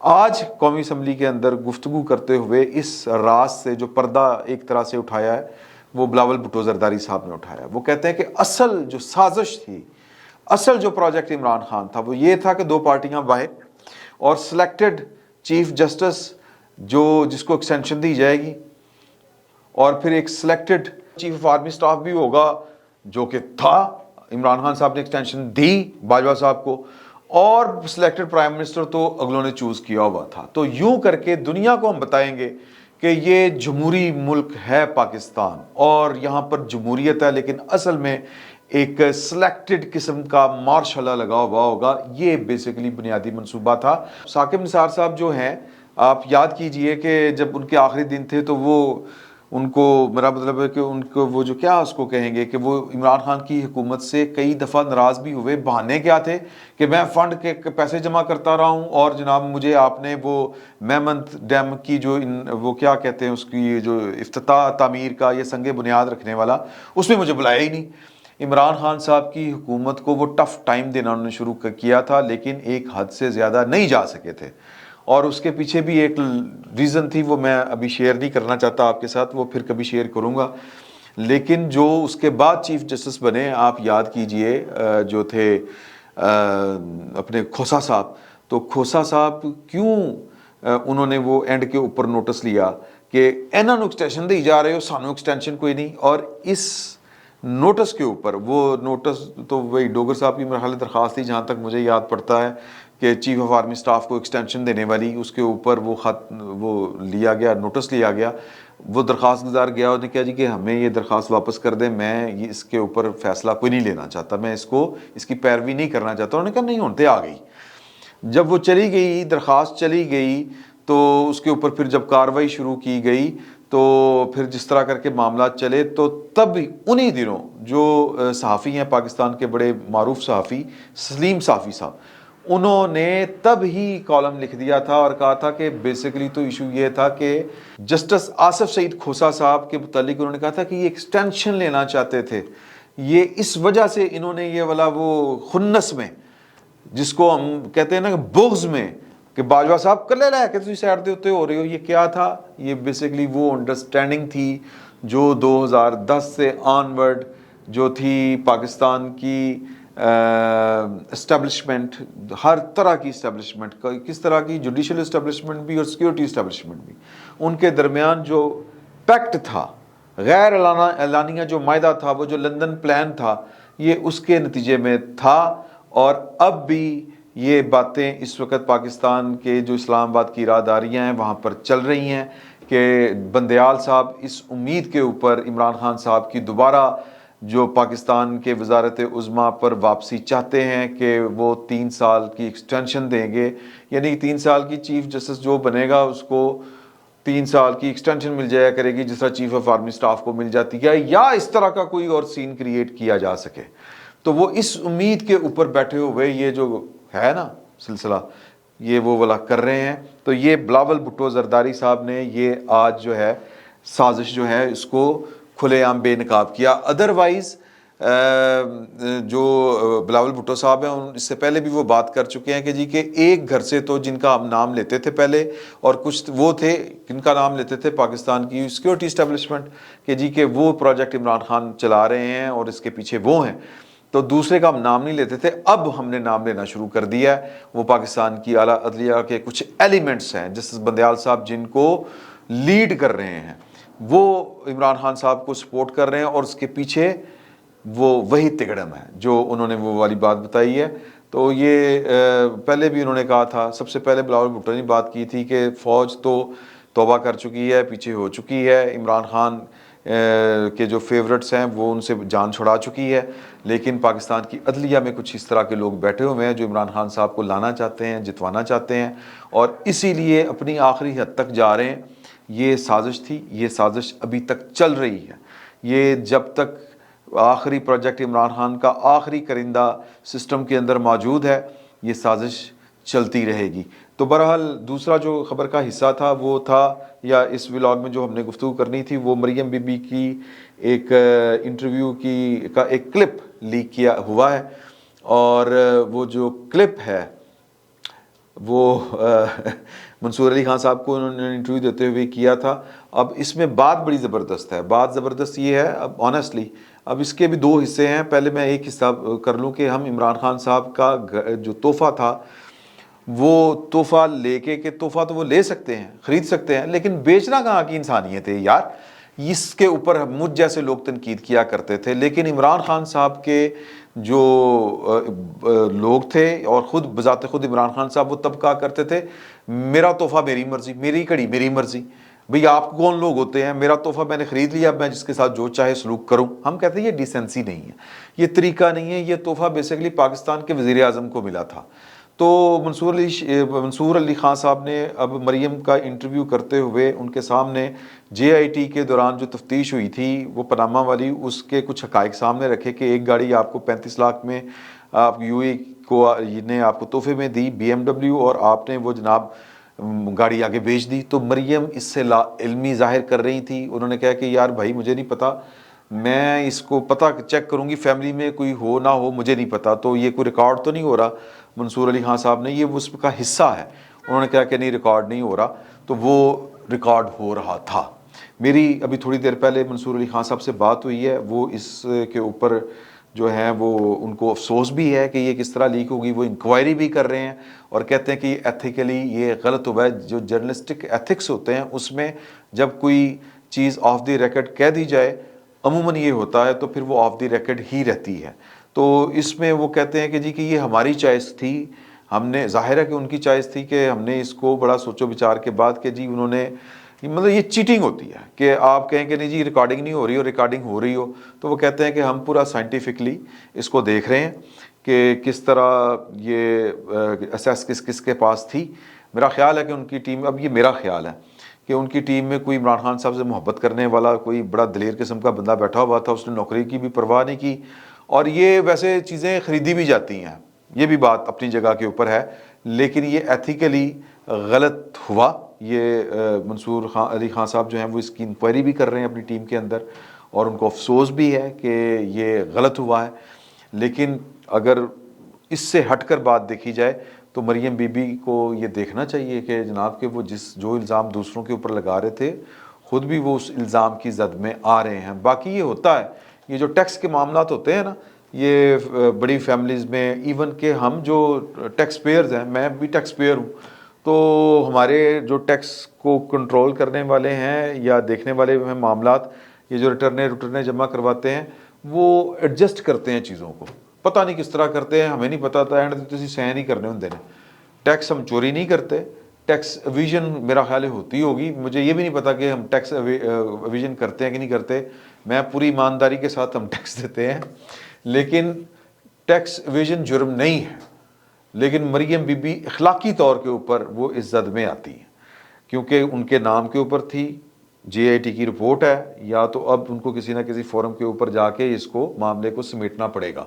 آج قومی اسمبلی کے اندر گفتگو کرتے ہوئے اس راز سے جو پردہ ایک طرح سے اٹھایا ہے وہ بلاول بھٹو زرداری صاحب نے اٹھایا. وہ کہتے ہیں کہ اصل جو سازش تھی, اصل جو پروجیکٹ عمران خان تھا وہ یہ تھا کہ دو پارٹیاں باہر اور سلیکٹڈ چیف جسٹس جس کو ایکسٹینشن دی جائے گی, اور پھر ایک selected chief of army staff بھی ہوگا جو کہ تھا, عمران خان صاحب نے ایکسٹینشن دی باجوہ صاحب کو, اور سلیکٹڈ پرائم منسٹر تو اگلوں نے چوز کیا ہوا تھا. تو یوں کر کے دنیا کو ہم بتائیں گے کہ یہ جمہوری ملک ہے پاکستان, اور یہاں پر جمہوریت ہے, لیکن اصل میں ایک سلیکٹڈ قسم کا مارشل لگا ہوا ہوگا. یہ بیسیکلی بنیادی منصوبہ تھا. ثاقب نثار صاحب جو ہیں, آپ یاد کیجئے کہ جب ان کے آخری دن تھے تو وہ ان کو, میرا مطلب ہے کہ ان کو وہ جو کیا اس کو کہیں گے کہ وہ عمران خان کی حکومت سے کئی دفعہ ناراض بھی ہوئے. بہانے کیا تھے کہ میں فنڈ کے پیسے جمع کرتا رہا ہوں, اور جناب مجھے آپ نے وہ میمنت ڈیم کی جو وہ کیا کہتے ہیں اس کی جو افتتاح تعمیر کا یہ سنگ بنیاد رکھنے والا, اس میں مجھے بلایا ہی نہیں. عمران خان صاحب کی حکومت کو وہ ٹف ٹائم دینا انہوں نے شروع کیا تھا, لیکن ایک حد سے زیادہ نہیں جا سکے تھے, اور اس کے پیچھے بھی ایک ریزن تھی, وہ میں ابھی شیئر نہیں کرنا چاہتا آپ کے ساتھ, وہ پھر کبھی شیئر کروں گا. لیکن جو اس کے بعد چیف جسٹس بنے, آپ یاد کیجئے جو تھے اپنے کھوسا صاحب, تو کھوسا صاحب کیوں انہوں نے وہ اینڈ کے اوپر نوٹس لیا کہ انہوں نے ایکسٹینشن دی جا رہے ہو, سانو ایکسٹینشن کوئی نہیں. اور اس نوٹس کے اوپر, وہ نوٹس تو وہی ڈوگر صاحب کی مرحلہ درخواست تھی جہاں تک مجھے یاد پڑتا ہے, کہ چیف آف آرمی سٹاف کو ایکسٹینشن دینے والی, اس کے اوپر وہ خط وہ لیا گیا, نوٹس لیا گیا. وہ درخواست گزار گیا, انہوں نے کہا جی کہ ہمیں یہ درخواست واپس کر دیں, میں اس کے اوپر فیصلہ کوئی نہیں لینا چاہتا, میں اس کی پیروی نہیں کرنا چاہتا. انہوں نے کہا نہیں ہوتے, آ گئی. جب وہ چلی گئی, درخواست چلی گئی, تو اس کے اوپر پھر جب کاروائی شروع کی گئی, تو پھر جس طرح کر کے معاملات چلے, تو تب انہی دنوں جو صحافی ہیں پاکستان کے بڑے معروف صحافی سلیم صافی صاحب, انہوں نے تب ہی کالم لکھ دیا تھا اور کہا تھا کہ بیسیکلی تو ایشو یہ تھا کہ جسٹس آصف سعید کھوسا صاحب کے متعلق انہوں نے کہا تھا کہ یہ ایکسٹینشن لینا چاہتے تھے, یہ اس وجہ سے انہوں نے یہ والا وہ خنس میں, جس کو ہم کہتے ہیں نا کہ بغض میں, کہ باجوہ صاحب کلے لے کے تسی سائڈ دے ہوتے ہو رہے ہو, یہ کیا تھا؟ یہ بیسیکلی وہ انڈرسٹینڈنگ تھی جو 2010 سے آنورڈ جو تھی پاکستان کی اسٹیبلشمنٹ, ہر طرح کی اسٹیبلشمنٹ, کس طرح کی, جوڈیشل اسٹیبلشمنٹ بھی اور سیکیورٹی اسٹیبلشمنٹ بھی, ان کے درمیان جو پیکٹ تھا, غیر اعلانیہ جو معاہدہ تھا, وہ جو لندن پلان تھا, یہ اس کے نتیجے میں تھا. اور اب بھی یہ باتیں اس وقت پاکستان کے جو اسلام آباد کی اراداریاں ہیں وہاں پر چل رہی ہیں کہ بندیال صاحب اس امید کے اوپر عمران خان صاحب کی دوبارہ جو پاکستان کے وزارت عظمیٰ پر واپسی چاہتے ہیں کہ وہ 3 سال کی ایکسٹینشن دیں گے, یعنی 3 سال کی چیف جسٹس جو بنے گا اس کو 3 سال کی ایکسٹینشن مل جایا کرے گی, جس طرح چیف آف آرمی سٹاف کو مل جاتی ہے, یا اس طرح کا کوئی اور سین کریٹ کیا جا سکے. تو وہ اس امید کے اوپر بیٹھے ہوئے یہ جو ہے نا سلسلہ, یہ وہ والا کر رہے ہیں. تو یہ بلاول بھٹو زرداری صاحب نے یہ آج جو ہے سازش جو ہے اس کو کھلے عام بے نقاب کیا. ادروائز جو بلاول بھٹو صاحب ہیں اس سے پہلے بھی وہ بات کر چکے ہیں کہ جی کہ ایک گھر سے تو جن کا ہم نام لیتے تھے پہلے, اور کچھ وہ تھے جن کا نام لیتے تھے پاکستان کی سیکیورٹی اسٹیبلشمنٹ, کہ جی کہ وہ پروجیکٹ عمران خان چلا رہے ہیں اور اس کے پیچھے وہ ہیں, تو دوسرے کا ہم نام نہیں لیتے تھے, اب ہم نے نام لینا شروع کر دیا ہے. وہ پاکستان کی اعلیٰ عدلیہ کے کچھ ایلیمنٹس ہیں, جسٹس بندیال صاحب جن کو لیڈ کر رہے ہیں, وہ عمران خان صاحب کو سپورٹ کر رہے ہیں, اور اس کے پیچھے وہ وہی تگڑم ہے جو انہوں نے وہ والی بات بتائی ہے. تو یہ پہلے بھی انہوں نے کہا تھا, سب سے پہلے بلاول بھٹو نے بات کی تھی کہ فوج تو توبہ کر چکی ہے, پیچھے ہو چکی ہے, عمران خان کے جو فیورٹس ہیں وہ ان سے جان چھڑا چکی ہے, لیکن پاکستان کی عدلیہ میں کچھ اس طرح کے لوگ بیٹھے ہوئے ہیں جو عمران خان صاحب کو لانا چاہتے ہیں, جتوانا چاہتے ہیں, اور اسی لیے اپنی آخری حد تک جا رہے ہیں. یہ سازش تھی, یہ سازش ابھی تک چل رہی ہے. یہ جب تک آخری پروجیکٹ عمران خان کا آخری کرندہ سسٹم کے اندر موجود ہے, یہ سازش چلتی رہے گی. تو بہرحال دوسرا جو خبر کا حصہ تھا وہ تھا, یا اس ولاگ میں جو ہم نے گفتگو کرنی تھی, وہ مریم بی بی کی ایک انٹرویو کا ایک کلپ لیک کیا ہوا ہے. اور وہ جو کلپ ہے وہ منصور علی خان صاحب کو انہوں نے انٹرویو دیتے ہوئے کیا تھا. اب اس میں بات بڑی زبردست ہے. بات زبردست یہ ہے اب آنیسٹلی، اب اس کے بھی دو حصے ہیں. پہلے میں ایک حصہ کر لوں کہ ہم عمران خان صاحب کا جو تحفہ تھا وہ تحفہ لے کے، کہ تحفہ تو وہ لے سکتے ہیں، خرید سکتے ہیں، لیکن بیچنا کہاں کی انسانیت ہے یار. اس کے اوپر مجھ جیسے لوگ تنقید کیا کرتے تھے، لیکن عمران خان صاحب کے جو لوگ تھے اور خود بذات خود عمران خان صاحب وہ تب کہا کرتے تھے میرا تحفہ میری مرضی، میری گھڑی میری مرضی. بھئی آپ کون لوگ ہوتے ہیں؟ میرا تحفہ میں نے خرید لیا، اب میں جس کے ساتھ جو چاہے سلوک کروں. ہم کہتے ہیں یہ ڈیسنسی نہیں ہے، یہ طریقہ نہیں ہے. یہ تحفہ بیسیکلی پاکستان کے وزیر اعظم کو ملا تھا. تو منصور علی خان صاحب نے اب مریم کا انٹرویو کرتے ہوئے ان کے سامنے جے آئی ٹی کے دوران جو تفتیش ہوئی تھی وہ پاناما والی، اس کے کچھ حقائق سامنے رکھے کہ ایک گاڑی آپ کو 35 لاکھ میں آپ یو اے کو نے آپ کو تحفے میں دی BMW، اور آپ نے وہ جناب گاڑی آگے بیچ دی. تو مریم اس سے لا علمی ظاہر کر رہی تھی. انہوں نے کہا کہ یار بھائی مجھے نہیں پتا، میں اس کو پتہ چیک کروں گی، فیملی میں کوئی ہو نہ ہو مجھے نہیں پتا، تو یہ کوئی ریکارڈ تو نہیں ہو رہا. منصور علی خان صاحب نے یہ اس کا حصہ ہے، انہوں نے کہا کہ نہیں ریکارڈ نہیں ہو رہا. تو وہ ریکارڈ ہو رہا تھا. میری ابھی تھوڑی دیر پہلے منصور علی خان صاحب سے بات ہوئی ہے، وہ اس کے اوپر جو ہے وہ ان کو افسوس بھی ہے کہ یہ کس طرح لیک ہوگی. وہ انکوائری بھی کر رہے ہیں اور کہتے ہیں کہ ایتھیکلی یہ غلط ہوا ہے. جو جرنلسٹک ایتھکس ہوتے ہیں اس میں جب کوئی چیز آف دی ریکارڈ کہہ دی جائے عموماً یہ ہوتا ہے تو پھر وہ آف دی ریکارڈ ہی رہتی ہے. تو اس میں وہ کہتے ہیں کہ جی کہ یہ ہماری چوائس تھی، ہم نے، ظاہر ہے کہ ان کی چوائس تھی کہ ہم نے اس کو بڑا سوچو بچار کے بعد کہ جی انہوں نے، مطلب یہ چیٹنگ ہوتی ہے کہ آپ کہیں کہ نہیں جی ریکارڈنگ نہیں ہو رہی ہو، ریکارڈنگ ہو رہی ہو. تو وہ کہتے ہیں کہ ہم پورا سائنٹیفکلی اس کو دیکھ رہے ہیں کہ کس طرح یہ اسیس کس کے پاس تھی. میرا خیال ہے کہ ان کی ٹیم، اب یہ میرا خیال ہے کہ ان کی ٹیم میں کوئی عمران خان صاحب سے محبت کرنے والا کوئی بڑا دلیر قسم کا بندہ بیٹھا ہوا تھا. اس نے نوکری کی بھی پرواہ نہیں کی. اور یہ ویسے چیزیں خریدی بھی جاتی ہیں، یہ بھی بات اپنی جگہ کے اوپر ہے، لیکن یہ ایتھیکلی غلط ہوا. یہ منصور علی خان صاحب جو ہیں وہ اس کی انکوائری بھی کر رہے ہیں اپنی ٹیم کے اندر، اور ان کو افسوس بھی ہے کہ یہ غلط ہوا ہے. لیکن اگر اس سے ہٹ کر بات دیکھی جائے تو مریم بی بی کو یہ دیکھنا چاہیے کہ جناب کہ وہ جو الزام دوسروں کے اوپر لگا رہے تھے خود بھی وہ اس الزام کی زد میں آ رہے ہیں. باقی یہ ہوتا ہے، یہ جو ٹیکس کے معاملات ہوتے ہیں نا، یہ بڑی فیملیز میں، ایون کہ ہم جو ٹیکس پیئرز ہیں، میں بھی ٹیکس پیئر ہوں، تو ہمارے جو ٹیکس کو کنٹرول کرنے والے ہیں یا دیکھنے والے ہیں معاملات، یہ جو ریٹرنیں جمع کرواتے ہیں، وہ ایڈجسٹ کرتے ہیں چیزوں کو. پتہ نہیں کس طرح کرتے ہیں، ہمیں نہیں پتا تھا. اینڈ تو تسی سین ہی کرنے ہوندے نے. ٹیکس ہم چوری نہیں کرتے، ٹیکس ایویژن میرا خیال ہے ہوتی ہوگی، مجھے یہ بھی نہیں پتا کہ ہم ٹیکس ایویژن کرتے ہیں کہ نہیں کرتے. میں پوری ایمانداری کے ساتھ ہم ٹیکس دیتے ہیں، لیکن ٹیکس ایویژن جرم نہیں ہے. لیکن مریم بی بی اخلاقی طور کے اوپر وہ اس زد میں آتی ہیں کیونکہ ان کے نام کے اوپر تھی، جے آئی ٹی کی رپورٹ ہے، یا تو اب ان کو کسی نہ کسی فورم کے اوپر جا کے اس کو معاملے کو سمیٹنا پڑے گا.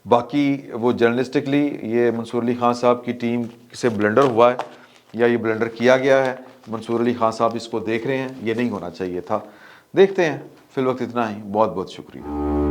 باقی وہ جرنلسٹکلی یہ منصور علی خان صاحب کی ٹیم سے بلنڈر ہوا ہے یا یہ بلنڈر کیا گیا ہے، منصور علی خان صاحب اس کو دیکھ رہے ہیں، یہ نہیں ہونا چاہیے تھا. دیکھتے ہیں. فی الوقت اتنا ہی. بہت بہت شکریہ.